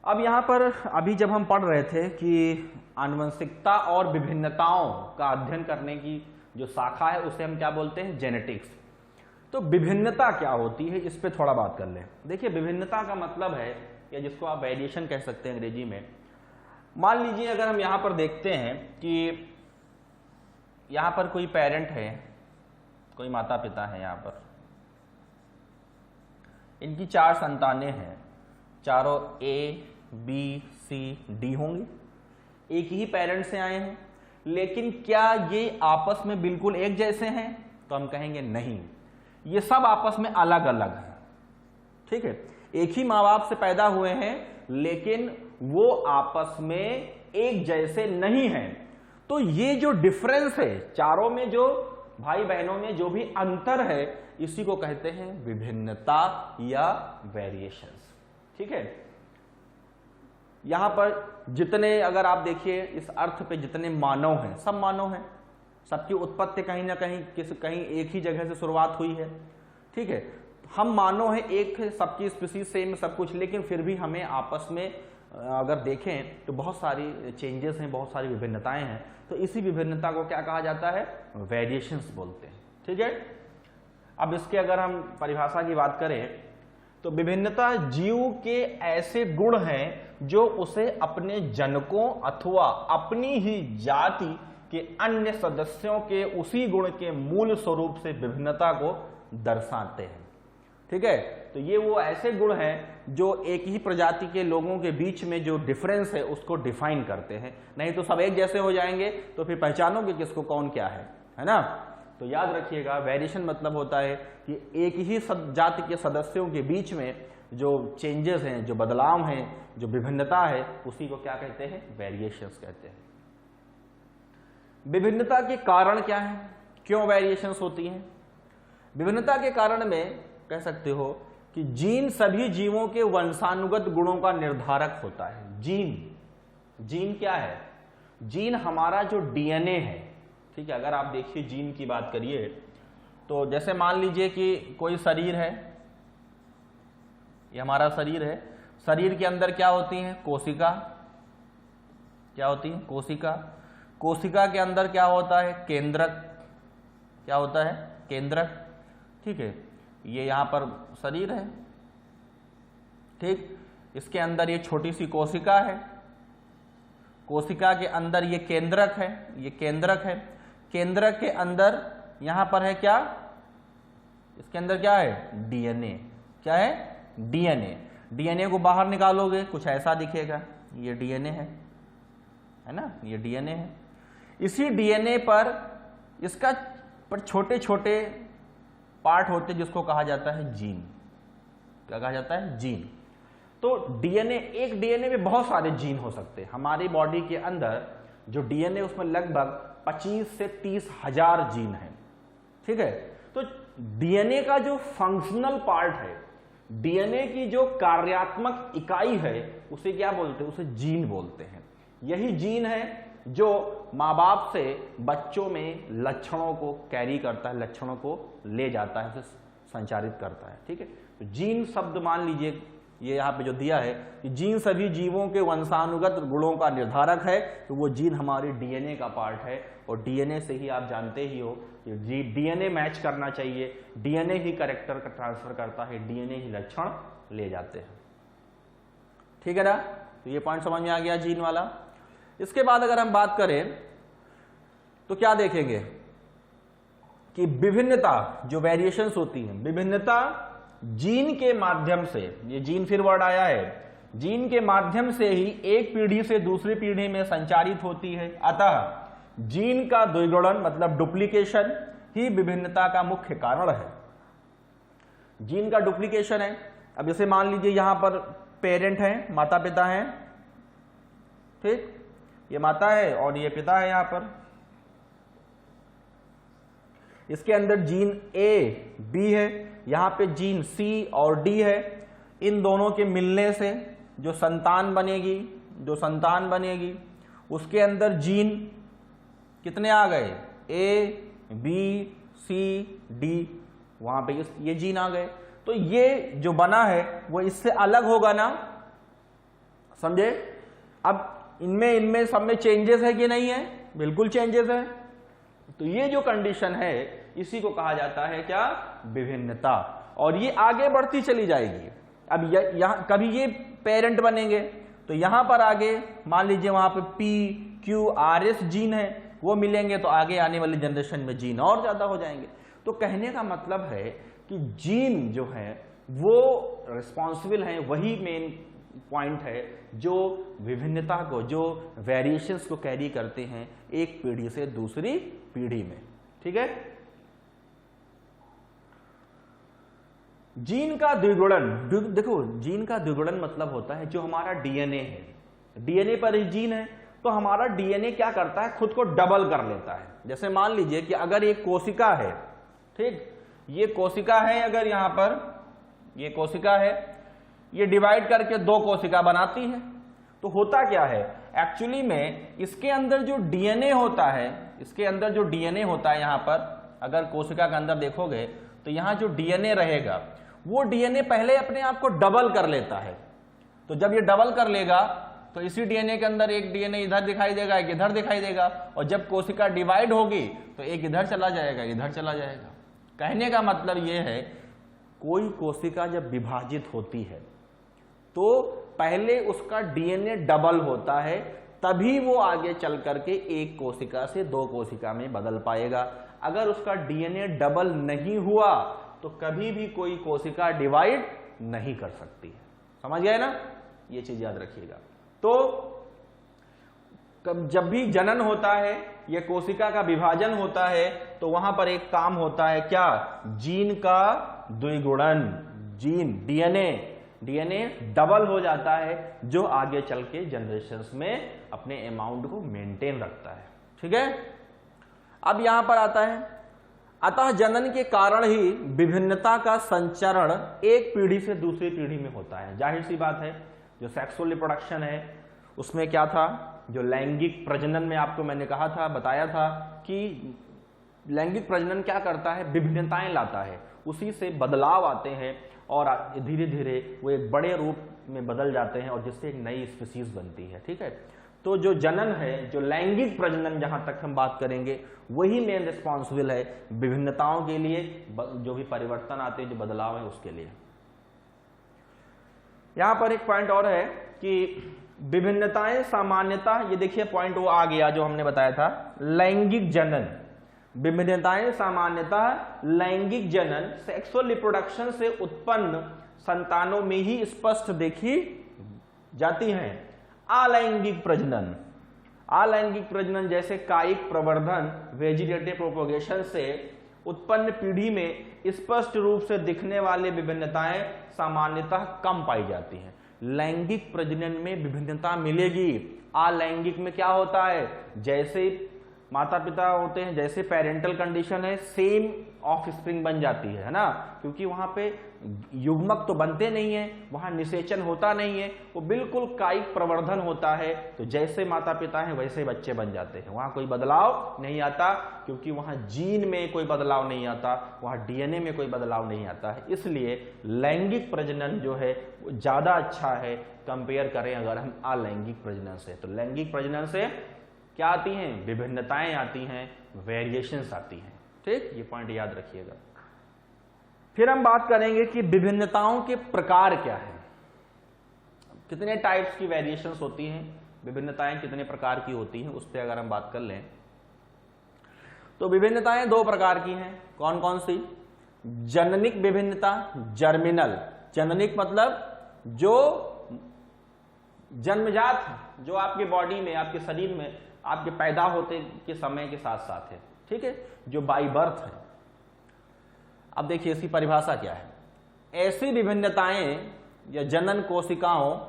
अब यहाँ पर अभी जब हम पढ़ रहे थे कि आनुवंशिकता और विभिन्नताओं का अध्ययन करने की जो शाखा है उसे हम क्या बोलते हैं, जेनेटिक्स। तो विभिन्नता क्या होती है, इस पे थोड़ा बात कर लें। देखिए, विभिन्नता का मतलब है, या जिसको आप वेरिएशन कह सकते हैं अंग्रेजी में। मान लीजिए अगर हम यहाँ पर देखते हैं कि यहाँ पर कोई पेरेंट है, कोई माता पिता है, यहाँ पर इनकी 4 संतानें हैं, चारों ए बी सी डी होंगी, एक ही पेरेंट से आए हैं। लेकिन क्या ये आपस में बिल्कुल एक जैसे हैं? तो हम कहेंगे नहीं, ये सब आपस में अलग अलग हैं। ठीक है, एक ही माँ बाप से पैदा हुए हैं लेकिन वो आपस में एक जैसे नहीं हैं। तो ये जो डिफरेंस है, चारों में जो भाई बहनों में जो भी अंतर है, इसी को कहते हैं विभिन्नता या वेरिएशंस। ठीक है, यहां पर जितने, अगर आप देखिए इस अर्थ पे, जितने मानव हैं, सब मानव हैं, सबकी उत्पत्ति कहीं ना कहीं कहीं एक ही जगह से शुरुआत हुई है। ठीक है, हम मानव हैं, एक है, सबकी स्पीसीज सेम, सब कुछ, लेकिन फिर भी हमें आपस में अगर देखें तो बहुत सारी चेंजेस हैं, बहुत सारी विभिन्नताएं हैं। तो इसी विभिन्नता को क्या कहा जाता है, वेरिएशंस बोलते हैं। ठीक है, अब इसके अगर हम परिभाषा की बात करें तो विभिन्नता जीव के ऐसे गुण हैं जो उसे अपने जनकों अथवा अपनी ही जाति के अन्य सदस्यों के उसी गुण के मूल स्वरूप से विभिन्नता को दर्शाते हैं। ठीक है, तो ये वो ऐसे गुण हैं जो एक ही प्रजाति के लोगों के बीच में जो डिफरेंस है उसको डिफाइन करते हैं। नहीं तो सब एक जैसे हो जाएंगे तो फिर पहचानोगे किसको कौन क्या है ना। तो याद रखिएगा, वेरिएशन मतलब होता है कि एक ही जाति के सदस्यों के बीच में जो चेंजेस हैं, जो बदलाव हैं, जो विभिन्नता है, उसी को क्या कहते हैं, वेरिएशंस कहते हैं। विभिन्नता के कारण क्या है, क्यों वेरिएशंस होती हैं? विभिन्नता के कारण में कह सकते हो कि जीन सभी जीवों के वंशानुगत गुणों का निर्धारक होता है। जीन क्या है? जीन हमारा जो डीएनए है। ठीक है, अगर आप देखिए जीन की बात करिए तो जैसे मान लीजिए कि कोई शरीर है, ये हमारा शरीर है, शरीर के अंदर क्या होती है, कोशिका। क्या होती है, कोशिका। कोशिका के अंदर क्या होता है, केंद्रक। क्या होता है, केंद्रक। ठीक है, ये यहां पर शरीर है। ठीक, इसके अंदर ये छोटी सी कोशिका है, कोशिका के अंदर ये केंद्रक है, ये केंद्रक है। केंद्रक के अंदर यहां पर है क्या, इसके अंदर क्या है, डीएनए। क्या है, डीएनए। डीएनए को बाहर निकालोगे कुछ ऐसा दिखेगा, ये डीएनए है ना, ये डीएनए है। इसी डीएनए पर इसका पर छोटे छोटे पार्ट होते जिसको कहा जाता है जीन। क्या कहा जाता है, जीन। तो डीएनए, एक डीएनए में बहुत सारे जीन हो सकते हैं। हमारी बॉडी के अंदर जो डीएनए उसमें लगभग 25 से 30 हजार जीन हैं। ठीक है, तो डीएनए का जो फंक्शनल पार्ट है, डीएनए की जो कार्यात्मक इकाई है, उसे क्या बोलते हैं, उसे जीन बोलते हैं। यही जीन है जो माँ बाप से बच्चों में लक्षणों को कैरी करता है, लक्षणों को ले जाता है, उसे संचारित करता है। ठीक है, तो जीन शब्द मान लीजिए ये यहाँ पे जो दिया है कि जीन सभी जीवों के वंशानुगत गुणों का निर्धारक है। तो वो जीन हमारे डीएनए का पार्ट है, और डीएनए से ही आप जानते ही हो कि डीएनए मैच करना चाहिए, डीएनए ही कैरेक्टर का ट्रांसफर करता है, डीएनए ही लक्षण ले जाते हैं। ठीक है ना, तो ये पॉइंट समझ में आ गया जीन वाला। इसके बाद अगर हम बात करें तो क्या देखेंगे कि विभिन्नता, जो वेरिएशंस होती हैं, विभिन्नता जीन के माध्यम से, ये जीन फिर वर्ड आया है, जीन के माध्यम से ही एक पीढ़ी से दूसरी पीढ़ी में संचारित होती है। अतः जीन का द्विगुणन मतलब डुप्लीकेशन ही विभिन्नता का मुख्य कारण है। जीन का डुप्लीकेशन है। अब जैसे मान लीजिए यहां पर पेरेंट हैं, माता पिता हैं। ठीक, ये माता है और ये पिता है। यहां पर इसके अंदर जीन ए बी है, यहां पे जीन सी और डी है। इन दोनों के मिलने से जो संतान बनेगी उसके अंदर जीन कितने आ गए, ए बी सी डी, वहां पे ये जीन आ गए। तो ये जो बना है वो इससे अलग होगा ना, समझे? अब इनमें सब में चेंजेस है कि नहीं है? बिल्कुल चेंजेस है। तो ये जो कंडीशन है इसी को कहा जाता है क्या? विभिन्नता। और ये आगे बढ़ती चली जाएगी। अब यहां कभी ये पेरेंट बनेंगे तो यहां पर आगे मान लीजिए वहां पे PQRS जीन है, वो मिलेंगे तो आगे आने वाली जनरेशन में जीन और ज्यादा हो जाएंगे। तो कहने का मतलब है कि जीन जो है वो रिस्पॉन्सिबल है, वही मेन पॉइंट है जो विभिन्नता को, जो वेरिएशंस को कैरी करते हैं एक पीढ़ी से दूसरी पीढ़ी में। ठीक है? जीन का द्विगुणन, देखो जीन का द्विगुणन मतलब होता है जो हमारा डीएनए है, डीएनए पर ही जीन है तो हमारा डीएनए क्या करता है? खुद को डबल कर लेता है। जैसे मान लीजिए कि अगर एक कोशिका है, ठीक, ये कोशिका है, अगर यहां पर ये कोशिका है, ये डिवाइड करके 2 कोशिका बनाती है, तो होता क्या है? एक्चुअली में इसके अंदर जो डीएनए होता है, इसके अंदर जो डीएनए होता है, यहां पर अगर कोशिका के अंदर देखोगे तो यहां जो डीएनए रहेगा वो डीएनए पहले अपने आप को डबल कर लेता है। तो जब ये डबल कर लेगा तो इसी डीएनए के अंदर एक डीएनए इधर दिखाई देगा, एक इधर दिखाई देगा, और जब कोशिका डिवाइड होगी तो एक इधर चला जाएगा, इधर चला जाएगा। कहने का मतलब ये है कोई कोशिका जब विभाजित होती है तो पहले उसका डीएनए डबल होता है, तभी वो आगे चल करके एक कोशिका से 2 कोशिका में बदल पाएगा। अगर उसका डीएनए डबल नहीं हुआ तो कभी भी कोई कोशिका डिवाइड नहीं कर सकती है। समझ गए ना? ये चीज याद रखिएगा। तो जब भी जनन होता है या कोशिका का विभाजन होता है तो वहां पर एक काम होता है क्या? जीन का द्विगुणन। जीन डीएनए डबल हो जाता है जो आगे चल के जनरेशंस में अपने अमाउंट को मेंटेन रखता है। ठीक है? अब यहां पर आता है, अतः जनन के कारण ही विभिन्नता का संचरण एक पीढ़ी से दूसरी पीढ़ी में होता है। जाहिर सी बात है, जो सेक्सुअल रिप्रोडक्शन है उसमें क्या था? जो लैंगिक प्रजनन में आपको मैंने कहा था, बताया था कि लैंगिक प्रजनन क्या करता है? विभिन्नताएं लाता है, उसी से बदलाव आते हैं और धीरे धीरे वो एक बड़े रूप में बदल जाते हैं और जिससे एक नई स्पीसीज बनती है। ठीक है? तो जो जनन है, जो लैंगिक प्रजनन जहां तक हम बात करेंगे, वही मेन रिस्पॉन्सिबल है विभिन्नताओं के लिए, जो भी परिवर्तन आते हैं, जो बदलाव है उसके लिए। यहां पर एक पॉइंट और है कि विभिन्नताएं सामान्यतः, ये देखिए पॉइंट वो आ गया जो हमने बताया था, लैंगिक जनन। विभिन्नताएं सामान्यतः लैंगिक जनन, सेक्सुअल रिप्रोडक्शन से उत्पन्न संतानों में ही स्पष्ट देखी जाती हैं। अलैंगिक प्रजनन जैसे कायिक प्रवर्धन, वेजिटेटिव प्रोपोगेशन से उत्पन्न पीढ़ी में स्पष्ट रूप से दिखने वाले विभिन्नताएं सामान्यतः कम पाई जाती हैं। लैंगिक प्रजनन में विभिन्नता मिलेगी, अलैंगिक में क्या होता है? जैसे माता पिता होते हैं, जैसे पेरेंटल कंडीशन है, सेम ऑफ स्प्रिंग बन जाती है ना, क्योंकि वहां पे युग्मक तो बनते नहीं है, वहां निषेचन होता नहीं है, वो बिल्कुल कायिक प्रवर्धन होता है। तो जैसे माता पिता हैं वैसे बच्चे बन जाते हैं, वहां कोई बदलाव नहीं आता, क्योंकि वहां जीन में कोई बदलाव नहीं आता, वहां डीएनए में कोई बदलाव नहीं आता है। इसलिए लैंगिक प्रजनन जो है वो ज्यादा अच्छा है कंपेयर करें अगर हम अलैंगिक प्रजनन से। तो लैंगिक प्रजनन से क्या आती हैं? विभिन्नताएं आती हैं, वेरिएशंस आती हैं। ठीक, ये पॉइंट याद रखिएगा। फिर हम बात करेंगे कि विभिन्नताओं के प्रकार क्या है, कितने टाइप्स की वेरिएशंस होती हैं, विभिन्नताएं कितने प्रकार की होती हैं, उस पर अगर हम बात कर लें तो विभिन्नताएं 2 प्रकार की हैं। कौन कौन सी? जननिक विभिन्नता, जर्मिनल। जननिक मतलब जो जन्मजात, जो आपके बॉडी में, आपके शरीर में, आपके पैदा होते के समय के साथ साथ है। ठीक है? जो बाई बर्थ है। अब देखिए इसकी परिभाषा क्या है। ऐसी विभिन्नताएं या जनन कोशिकाओं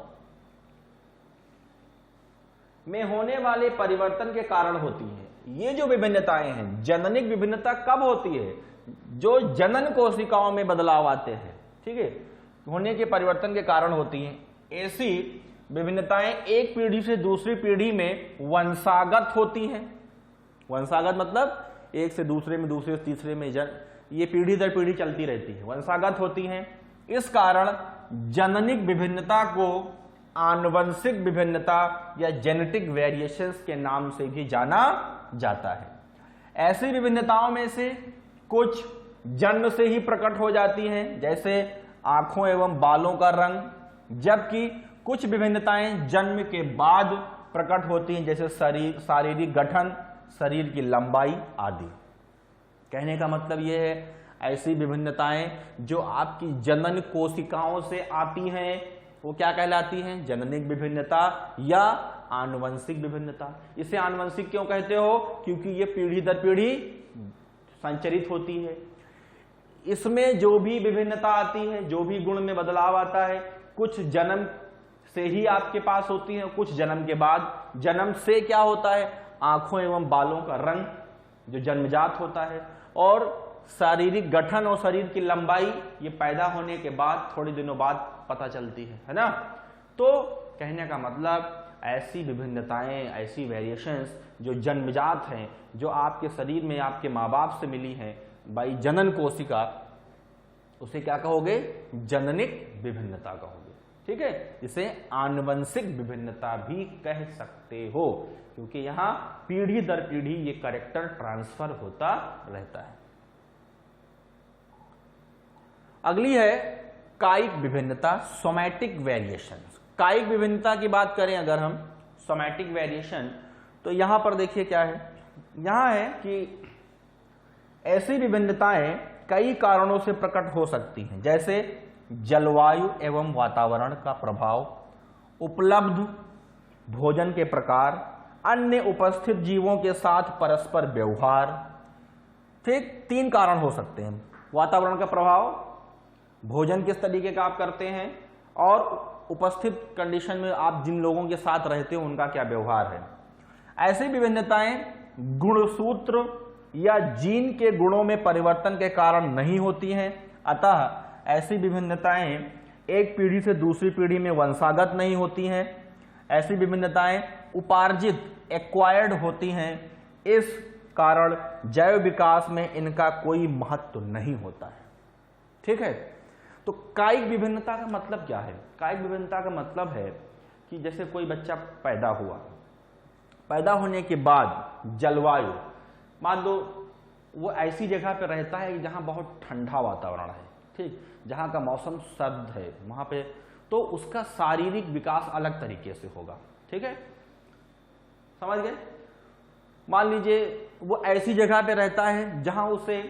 में होने वाले परिवर्तन के कारण होती हैं। ये जो विभिन्नताएं हैं, जननिक विभिन्नता कब होती है? जो जनन कोशिकाओं में बदलाव आते हैं, ठीक है, होने के परिवर्तन के कारण होती हैं। ऐसी विभिन्नताएं एक पीढ़ी से दूसरी पीढ़ी में वंशागत होती हैं। वंशागत मतलब एक से दूसरे में, दूसरे से तीसरे में, ये पीढ़ी दर पीढ़ी चलती रहती है, वंशागत होती हैं। इस कारण जननिक विभिन्नता को आनुवंशिक विभिन्नता या जेनेटिक वेरिएशंस के नाम से भी जाना जाता है। ऐसी विभिन्नताओं में से कुछ जन्म से ही प्रकट हो जाती हैं, जैसे आंखों एवं बालों का रंग, जबकि कुछ विभिन्नताएं जन्म के बाद प्रकट होती हैं, जैसे शारीरिक गठन, शरीर की लंबाई आदि। कहने का मतलब यह है ऐसी विभिन्नताएं जो आपकी जनन कोशिकाओं से आती हैं वो क्या कहलाती हैं? जननिक विभिन्नता या आनुवंशिक विभिन्नता। इसे आनुवंशिक क्यों कहते हो? क्योंकि ये पीढ़ी दर पीढ़ी संचरित होती है। इसमें जो भी विभिन्नता आती है, जो भी गुण में बदलाव आता है, कुछ जन्म से ही आपके पास होती है, कुछ जन्म के बाद। जन्म से क्या होता है? आंखों एवं बालों का रंग जो जन्मजात होता है, और शारीरिक गठन और शरीर की लंबाई ये पैदा होने के बाद थोड़े दिनों बाद पता चलती है ना। तो कहने का मतलब ऐसी विभिन्नताएं, ऐसी वेरिएशंस जो जन्मजात हैं, जो आपके शरीर में आपके माँ बाप से मिली हैं बाई जनन कोशिका, उसे क्या कहोगे? जननिक विभिन्नता कहोगे। ठीक है, इसे आनुवंशिक विभिन्नता भी कह सकते हो, क्योंकि यहां पीढ़ी दर पीढ़ी ये कैरेक्टर ट्रांसफर होता रहता है। अगली है कायिक विभिन्नता, सोमैटिक वेरिएशंस। कायिक विभिन्नता की बात करें अगर हम, सोमैटिक वेरिएशन, तो यहां पर देखिए क्या है, यहां है कि ऐसी विभिन्नताएं कई कारणों से प्रकट हो सकती हैं, जैसे जलवायु एवं वातावरण का प्रभाव, उपलब्ध भोजन के प्रकार, अन्य उपस्थित जीवों के साथ परस्पर व्यवहार। ठीक, 3 कारण हो सकते हैं। वातावरण का प्रभाव, भोजन किस तरीके का आप करते हैं, और उपस्थित कंडीशन में आप जिन लोगों के साथ रहते हो उनका क्या व्यवहार है। ऐसी विभिन्नताएं गुणसूत्र या जीन के गुणों में परिवर्तन के कारण नहीं होती हैं, अतः ऐसी विभिन्नताएं एक पीढ़ी से दूसरी पीढ़ी में वंशागत नहीं होती हैं। ऐसी विभिन्नताएं उपार्जित, एक्वायर्ड होती हैं, इस कारण जैव विकास में इनका कोई महत्व नहीं होता है। ठीक है, तो कायिक विभिन्नता का मतलब क्या है? कायिक विभिन्नता का मतलब है कि जैसे कोई बच्चा पैदा हुआ, पैदा होने के बाद जलवायु, मान लो वो ऐसी जगह पे रहता है जहां बहुत ठंडा वातावरण है, ठीक, जहां का मौसम सर्द है वहां पे, तो उसका शारीरिक विकास अलग तरीके से होगा। ठीक है, समझ गए? मान लीजिए वो ऐसी जगह पे रहता है जहां उसे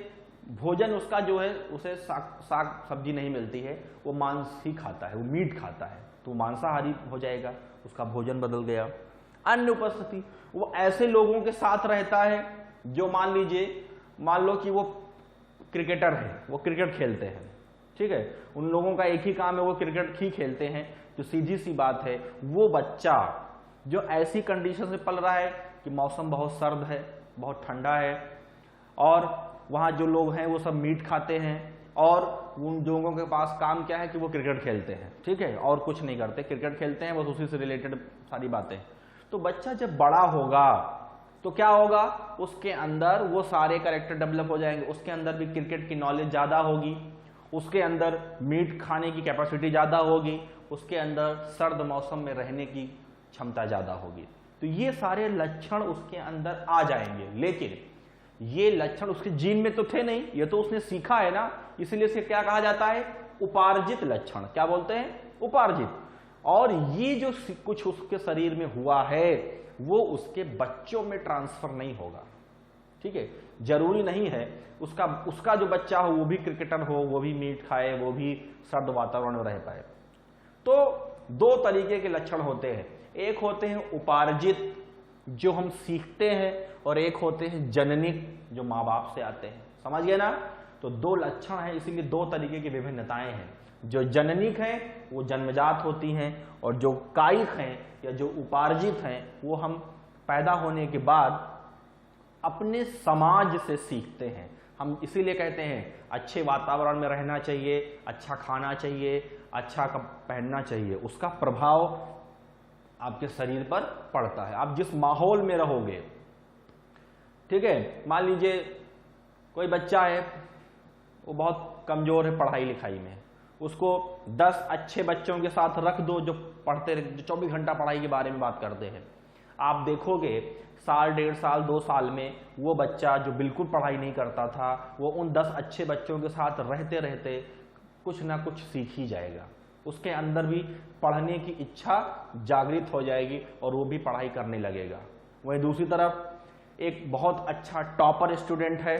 भोजन, उसका जो है उसे साग सब्जी नहीं मिलती है, वो मांस ही खाता है, वो मीट खाता है, तो मांसाहारी हो जाएगा, उसका भोजन बदल गया। अन्य उपस्थिति, वो ऐसे लोगों के साथ रहता है जो मान लो कि वो क्रिकेटर है, वो क्रिकेट खेलते हैं। ठीक है, उन लोगों का एक ही काम है, वो क्रिकेट ही खेलते हैं। तो सीधी सी बात है, वो बच्चा जो ऐसी कंडीशन से पल रहा है कि मौसम बहुत सर्द है, बहुत ठंडा है, और वहाँ जो लोग हैं वो सब मीट खाते हैं, और उन लोगों के पास काम क्या है कि वो क्रिकेट खेलते हैं। ठीक है, और कुछ नहीं करते, क्रिकेट खेलते हैं, बस उसी से रिलेटेड सारी बातें। तो बच्चा जब बड़ा होगा तो क्या होगा? उसके अंदर वो सारे कैरेक्टर डेवलप हो जाएंगे, उसके अंदर भी क्रिकेट की नॉलेज ज़्यादा होगी, उसके अंदर मीट खाने की कैपेसिटी ज़्यादा होगी, उसके अंदर सर्द मौसम में रहने की क्षमता ज़्यादा होगी। तो ये सारे लक्षण उसके अंदर आ जाएंगे, लेकिन ये लक्षण उसके जीन में तो थे नहीं, ये तो उसने सीखा है ना, इसलिए इसे क्या कहा जाता है? उपार्जित लक्षण। क्या बोलते हैं? उपार्जित। और ये जो कुछ उसके शरीर में हुआ है वो उसके बच्चों में ट्रांसफर नहीं होगा। ठीक है, जरूरी नहीं है उसका जो बच्चा हो वो भी क्रिकेटर हो, वो भी मीट खाए, वो भी सर्द वातावरण में रह पाए। तो 2 तरीके के लक्षण होते हैं, एक होते हैं उपार्जित जो हम सीखते हैं, और एक होते हैं जननिक जो माँ बाप से आते हैं। समझ गए ना? तो 2 लक्षण हैं, इसीलिए 2 तरीके की विभिन्नताएं हैं। जो जननिक हैं वो जन्मजात होती हैं, और जो कायिक हैं या जो उपार्जित हैं वो हम पैदा होने के बाद अपने समाज से सीखते हैं। हम इसीलिए कहते हैं अच्छे वातावरण में रहना चाहिए, अच्छा खाना चाहिए, अच्छा पहनना चाहिए, उसका प्रभाव आपके शरीर पर पड़ता है। आप जिस माहौल में रहोगे, ठीक है, मान लीजिए कोई बच्चा है वो बहुत कमजोर है पढ़ाई लिखाई में, उसको 10 अच्छे बच्चों के साथ रख दो जो पढ़ते, जो 24 घंटा पढ़ाई के बारे में बात करते हैं, आप देखोगे साल, 1.5 साल, 2 साल में वो बच्चा जो बिल्कुल पढ़ाई नहीं करता था, वो उन 10 अच्छे बच्चों के साथ रहते रहते कुछ ना कुछ सीख ही जाएगा। उसके अंदर भी पढ़ने की इच्छा जागृत हो जाएगी और वो भी पढ़ाई करने लगेगा। वहीं दूसरी तरफ एक बहुत अच्छा टॉपर स्टूडेंट है,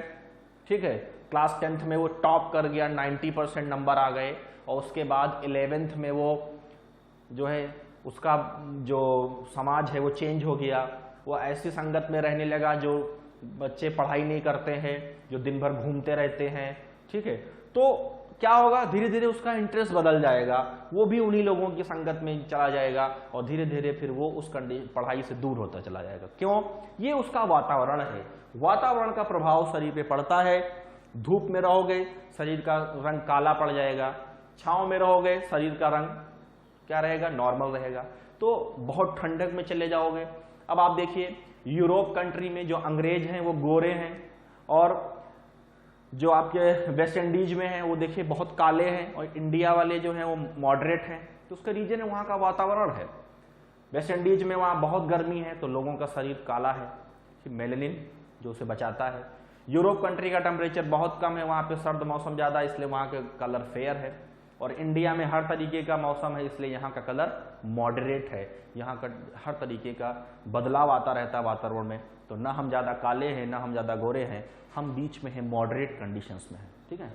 ठीक है, क्लास 10th में वो टॉप कर गया, 90% नंबर आ गए, और उसके बाद 11th में वो जो है उसका जो समाज है वो चेंज हो गया, वो ऐसी संगत में रहने लगा जो बच्चे पढ़ाई नहीं करते हैं, जो दिन भर घूमते रहते हैं, ठीक है। तो क्या होगा, धीरे धीरे उसका इंटरेस्ट बदल जाएगा, वो भी उन्हीं लोगों की संगत में चला जाएगा और धीरे धीरे फिर वो उस पढ़ाई से दूर होता चला जाएगा। क्यों? ये उसका वातावरण है। वातावरण का प्रभाव शरीर पे पड़ता है। धूप में रहोगे शरीर का रंग काला पड़ जाएगा, छांव में रहोगे शरीर का रंग क्या रहेगा, नॉर्मल रहेगा। तो बहुत ठंडक में चले जाओगे। अब आप देखिए यूरोप कंट्री में जो अंग्रेज हैं वो गोरे हैं, और जो आपके वेस्ट इंडीज में हैं वो देखिए बहुत काले हैं, और इंडिया वाले जो हैं वो मॉडरेट हैं। तो उसका रीजन है वहाँ का वातावरण है। वेस्ट इंडीज में वहाँ बहुत गर्मी है तो लोगों का शरीर काला है, मेलेनिन जो उसे बचाता है। यूरोप कंट्री का टेम्परेचर बहुत कम है, वहाँ पे सर्द मौसम ज़्यादा, इसलिए वहाँ का कलर फेयर है। और इंडिया में हर तरीके का मौसम है, इसलिए यहाँ का कलर मॉडरेट है। यहाँ का हर तरीके का बदलाव आता रहता है वातावरण में। तो ना हम ज़्यादा काले हैं ना हम ज़्यादा गोरे हैं, हम बीच में हैं, मॉडरेट कंडीशंस में हैं, ठीक है।